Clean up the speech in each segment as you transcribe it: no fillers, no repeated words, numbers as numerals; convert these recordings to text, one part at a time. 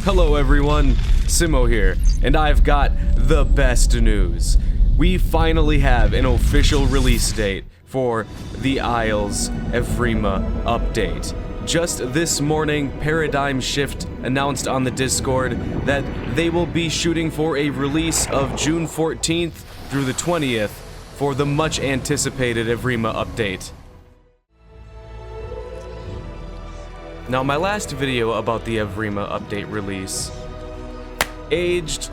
Hello everyone, Simo here, and I've got the best news. We finally have an official release date for the Isles Evrima update. Just this morning, Paradigm Shift announced on the Discord that they will be shooting for a release of June 14th through the 20th for the much anticipated Evrima update. Now, my last video about the Evrima update release aged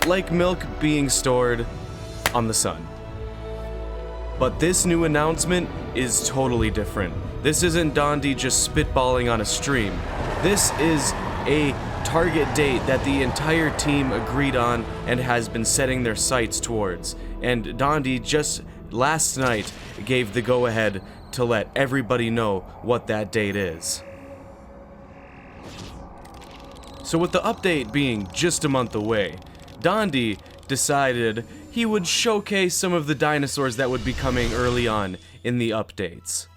like milk being stored on the sun. But this new announcement is totally different. This isn't Dondi just spitballing on a stream. This is a target date that the entire team agreed on and has been setting their sights towards. And Dondi just last night gave the go-ahead to let everybody know what that date is. So with the update being just a month away, Dondi decided he would showcase some of the dinosaurs that would be coming early on in the updates.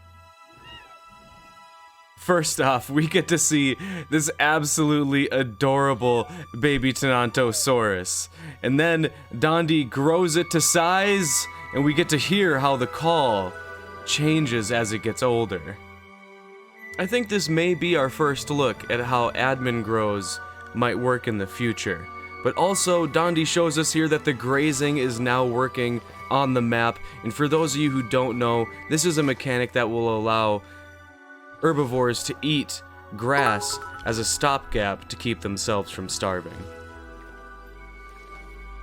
First off, we get to see this absolutely adorable baby Dinosaur. And then Dondi grows it to size, and we get to hear how the call changes as it gets older. I think this may be our first look at how admin grows might work in the future. But also, Dondi shows us here that the grazing is now working on the map, and for those of you who don't know, this is a mechanic that will allow herbivores to eat grass as a stopgap to keep themselves from starving.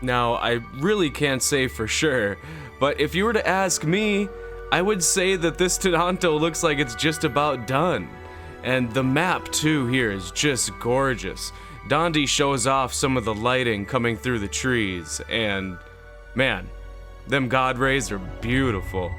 Now, I really can't say for sure, but if you were to ask me, I would say that this Pteranodon looks like it's just about done. And the map too here is just gorgeous. Dondi shows off some of the lighting coming through the trees, and man, them god rays are beautiful.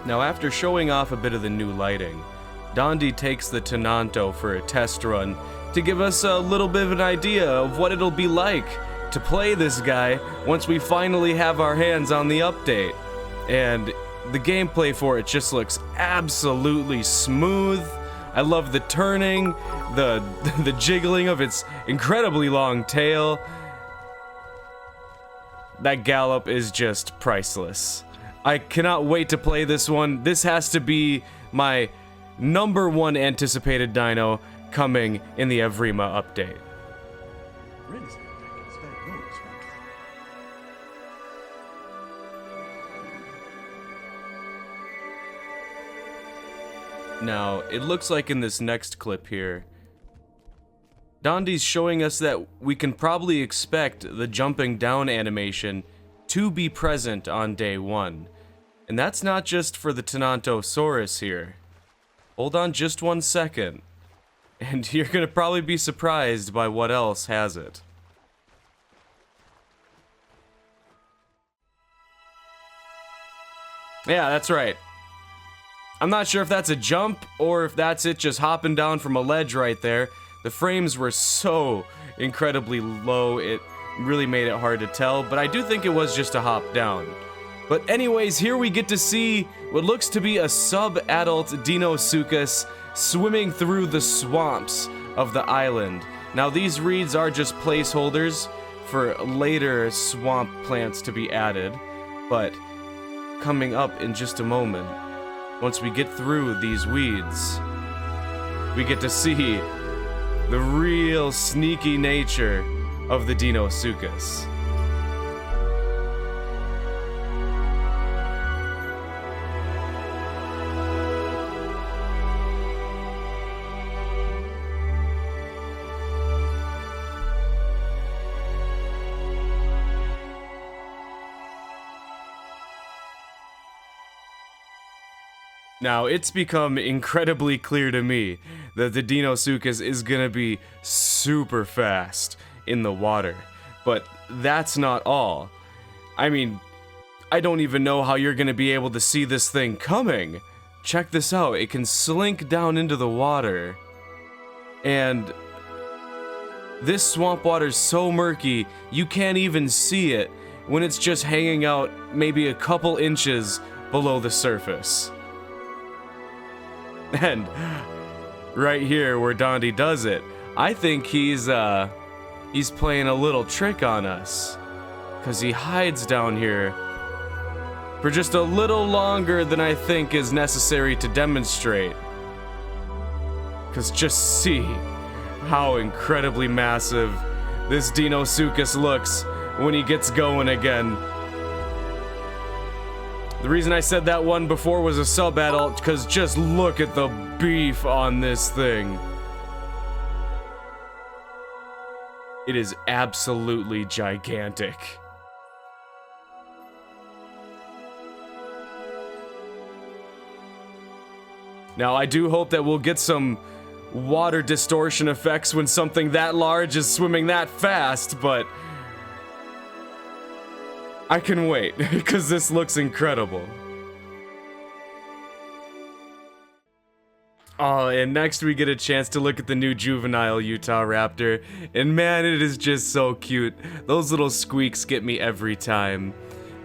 Now, after showing off a bit of the new lighting, Dondi takes the Pteranodon for a test run to give us a little bit of an idea of what it'll be like to play this guy once we finally have our hands on the update. And the gameplay for it just looks absolutely smooth. I love the turning, the jiggling of its incredibly long tail. That gallop is just priceless. I cannot wait to play this one. This has to be my #1 anticipated dino coming in the Evrima update. Now, it looks like in this next clip here, Dondi's showing us that we can probably expect the jumping down animation to be present on day 1. And that's not just for the Deinosuchus here. Hold on just 1 second, and you're gonna probably be surprised by what else has it. Yeah, that's right. I'm not sure if that's a jump or if that's it just hopping down from a ledge right there. The frames were so incredibly low, it really made it hard to tell, but I do think it was just a hop down. But anyways, here we get to see what looks to be a sub-adult Deinosuchus swimming through the swamps of the island. Now, these reeds are just placeholders for later swamp plants to be added, but coming up in just a moment, once we get through these weeds, we get to see the real sneaky nature of the Deinosuchus. Now, it's become incredibly clear to me that the Deinosuchus is gonna be super fast in the water. But that's not all. I mean, I don't even know how you're gonna be able to see this thing coming. Check this out, it can slink down into the water. And this swamp water's so murky, you can't even see it when it's just hanging out maybe a couple inches below the surface. And right here where Dondi does it, I think he's playing a little trick on us. 'Cause he hides down here for just a little longer than I think is necessary to demonstrate. 'Cause just see how incredibly massive this Deinosuchus looks when he gets going again. The reason I said that one before was a sub-adult, because just look at the beef on this thing. It is absolutely gigantic. Now, I do hope that we'll get some water distortion effects when something that large is swimming that fast, but I can wait, because this looks incredible. Oh, and next we get a chance to look at the new juvenile Utah Raptor, and man, it is just so cute. Those little squeaks get me every time.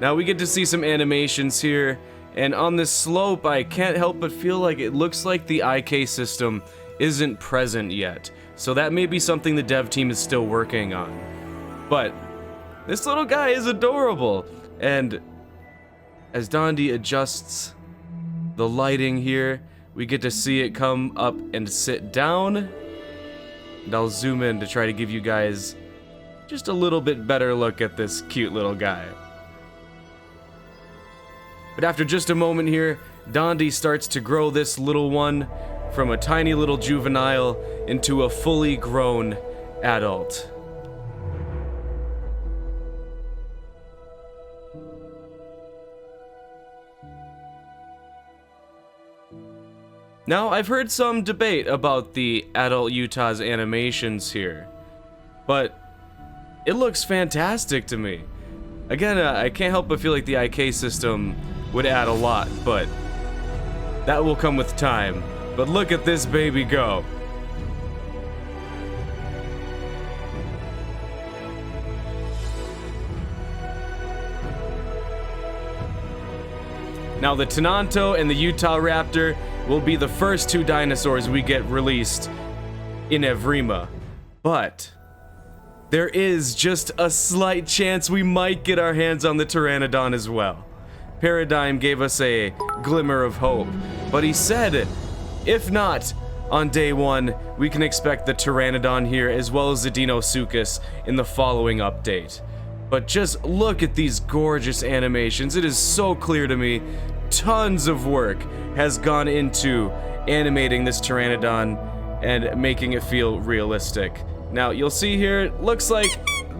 Now we get to see some animations here, and on this slope, I can't help but feel like it looks like the IK system isn't present yet. So that may be something the dev team is still working on. But this little guy is adorable. And as Dondi adjusts the lighting here, we get to see it come up and sit down. And I'll zoom in to try to give you guys just a little bit better look at this cute little guy. But after just a moment here, Dondi starts to grow this little one from a tiny little juvenile into a fully grown adult. Now, I've heard some debate about the adult Utah's animations here, but it looks fantastic to me. Again, I can't help but feel like the IK system would add a lot, but that will come with time. But look at this baby go. Now the Pteranodon and the Utah Raptor will be the first two dinosaurs we get released in Evrima. But there is just a slight chance we might get our hands on the Pteranodon as well. Paradigm gave us a glimmer of hope, but he said, if not on day one, we can expect the Pteranodon here as well as the Deinosuchus in the following update. But just look at these gorgeous animations. It is so clear to me, tons of work has gone into animating this Pteranodon and making it feel realistic. Now, you'll see here, it looks like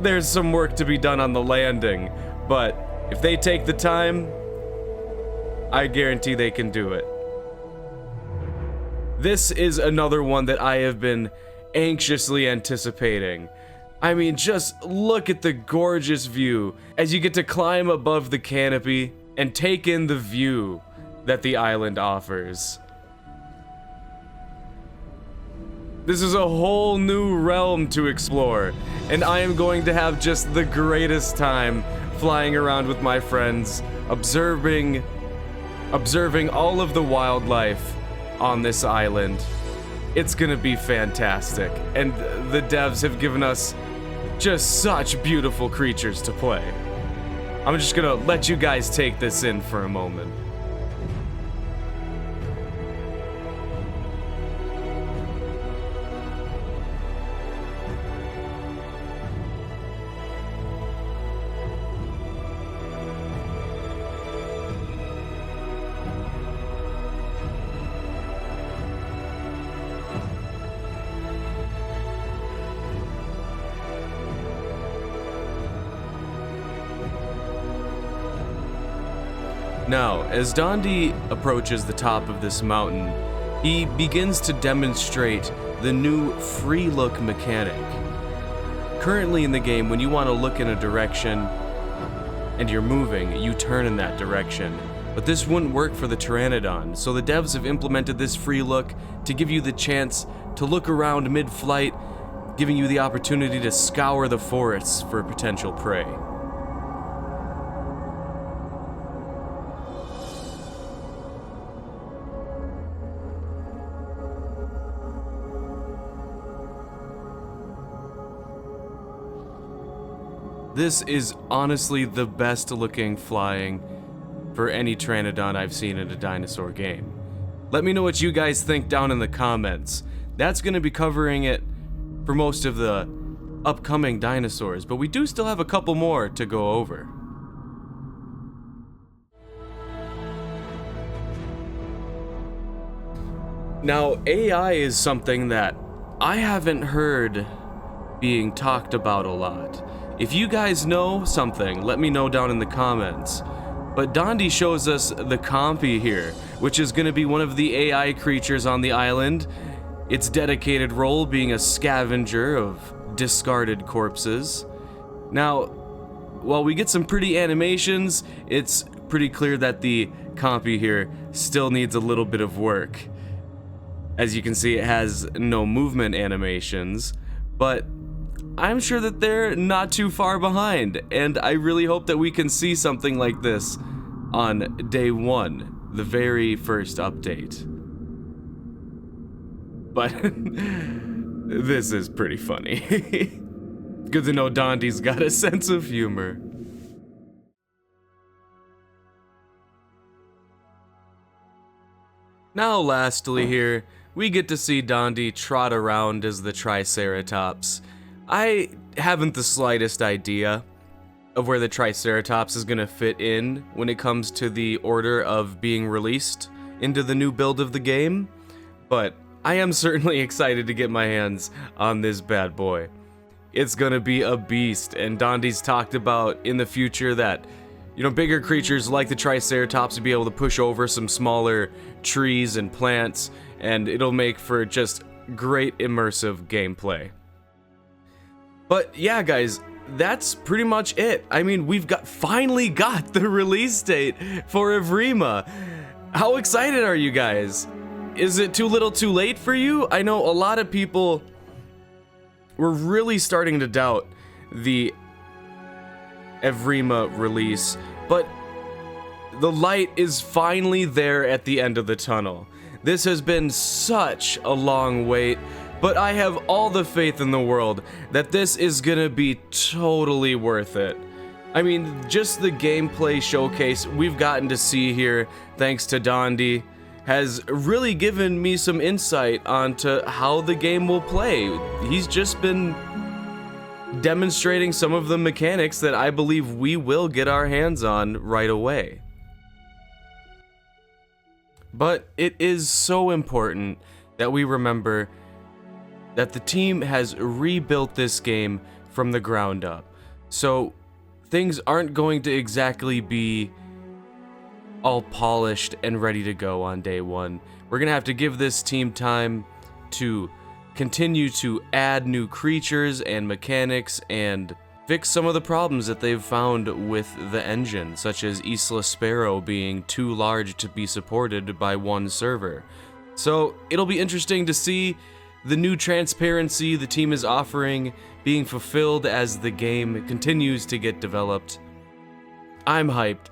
there's some work to be done on the landing, but if they take the time, I guarantee they can do it. This is another one that I have been anxiously anticipating. I mean, just look at the gorgeous view as you get to climb above the canopy and take in the view that the island offers. This is a whole new realm to explore, and I am going to have just the greatest time flying around with my friends, observing all of the wildlife on this island. It's gonna be fantastic, and the devs have given us just such beautiful creatures to play. I'm just gonna let you guys take this in for a moment. Now, as Dondi approaches the top of this mountain, he begins to demonstrate the new free look mechanic. Currently in the game, when you want to look in a direction, and you're moving, you turn in that direction. But this wouldn't work for the Pteranodon, so the devs have implemented this free look to give you the chance to look around mid-flight, giving you the opportunity to scour the forests for potential prey. This is honestly the best looking flying for any Pteranodon I've seen in a dinosaur game. Let me know what you guys think down in the comments. That's going to be covering it for most of the upcoming dinosaurs, but we do still have a couple more to go over. Now, AI is something that I haven't heard being talked about a lot. If you guys know something, let me know down in the comments. But Dondi shows us the Compy here, which is going to be one of the AI creatures on the island. Its dedicated role being a scavenger of discarded corpses. Now, while we get some pretty animations, it's pretty clear that the Compy here still needs a little bit of work. As you can see, it has no movement animations, but I'm sure that they're not too far behind, and I really hope that we can see something like this on day 1, the very first update. But this is pretty funny. Good to know Dondi's got a sense of humor. Now lastly here, we get to see Dondi trot around as the Triceratops. I haven't the slightest idea of where the Triceratops is gonna fit in when it comes to the order of being released into the new build of the game, but I am certainly excited to get my hands on this bad boy. It's gonna be a beast, and Dondi's talked about in the future that, you know, bigger creatures like the Triceratops will be able to push over some smaller trees and plants, and it'll make for just great immersive gameplay. But yeah, guys, that's pretty much it. I mean, we've finally got the release date for Evrima. How excited are you guys? Is it too little too late for you? I know a lot of people were really starting to doubt the Evrima release, but the light is finally there at the end of the tunnel. This has been such a long wait, but I have all the faith in the world that this is gonna be totally worth it. I mean, just the gameplay showcase we've gotten to see here, thanks to Dondi, has really given me some insight onto how the game will play. He's just been demonstrating some of the mechanics that I believe we will get our hands on right away. But it is so important that we remember that the team has rebuilt this game from the ground up. So things aren't going to exactly be all polished and ready to go on day 1. We're gonna have to give this team time to continue to add new creatures and mechanics and fix some of the problems that they've found with the engine, such as Isla Sparrow being too large to be supported by one server. So it'll be interesting to see the new transparency the team is offering being fulfilled as the game continues to get developed. I'm hyped.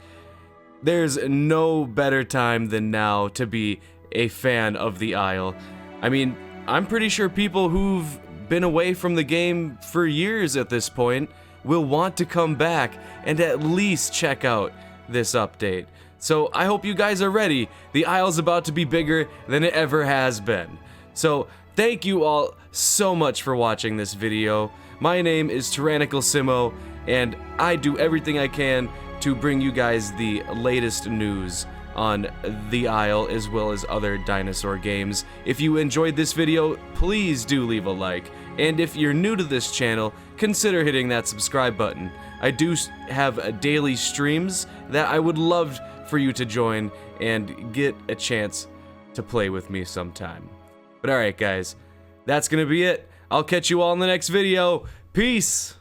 There's no better time than now to be a fan of the Isle. I mean, I'm pretty sure people who've been away from the game for years at this point will want to come back and at least check out this update. So I hope you guys are ready. The Isle's about to be bigger than it ever has been. So thank you all so much for watching this video. My name is Tyrannical Simo, and I do everything I can to bring you guys the latest news on the Isle as well as other dinosaur games. If you enjoyed this video, please do leave a like. And if you're new to this channel, consider hitting that subscribe button. I do have daily streams that I would love for you to join and get a chance to play with me sometime. But alright guys, that's gonna be it. I'll catch you all in the next video. Peace!